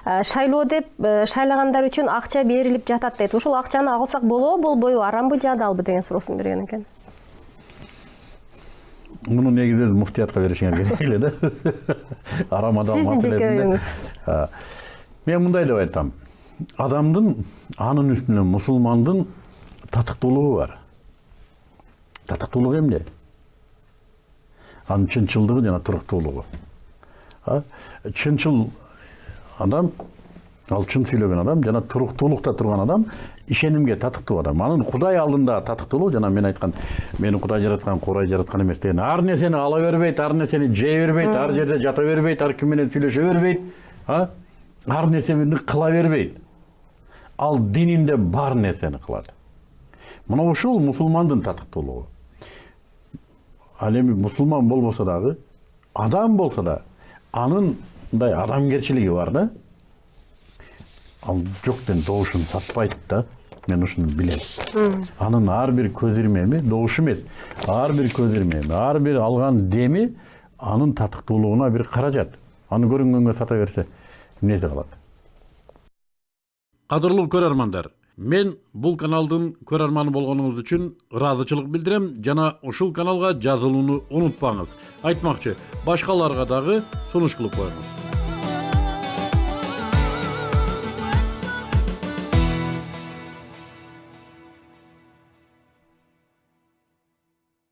шайлоо деп шайлагандар үчүн акча берилип жатат дейт. Ошол акчаны алсак болобу, болбойбу, арамбы, жадалбы деген суроосун берген экен. Муну негизи муфтиятка беришиңер керек эле да. Арам адам Сиздин жеке оюңуз. Мен мындай деп айтам. Адамдын анын үстүнө мусулмандын татыктуулугу бар. Татыктуулугу эмне? Анын чынчылдыгы жана туруктуулугу. Чынчыл адам, ал чын сүйлөгөн адам жана туруктуулукта турган адам ишенимге татыктуу адам. Анын Кудай алдында татыктуулугу жана мен айткан, мени Кудай жараткан, Курай жараткан эмес деген. Ар нерсени ала бербейт, ар нерсени жей бербейт, ар жерде жата бербейт, ар ким менен сүйлөшө бербейт. Ар нерсени кыла бербейт. Ал дининде бар нерсени кылат. Мына ушул мусулмандын татыктуулугу. Ал эми мусулман болбосо дагы, адам болсо да, анын мындай адамгерчилиги бар да. Ал жоктен добушун сатпайт да. Мен ушуну билем. Анын ар бир көз ирмеми добуш эмес. Ар бир көз ирмеми, ар бир алган деми анын татыктуулугуна бир каражат. Аны көрүнгөнгө сата берсе, эмнеси калат? Кадырлуу көрөрмандар, мен бул каналдын көрөрманы болгонуңуз үчүн ыраазычылык билдирем жана ушул каналга жазылууну унутпаңыз. Айтмакчы, башкаларга дагы сунуш кылып коюңуз.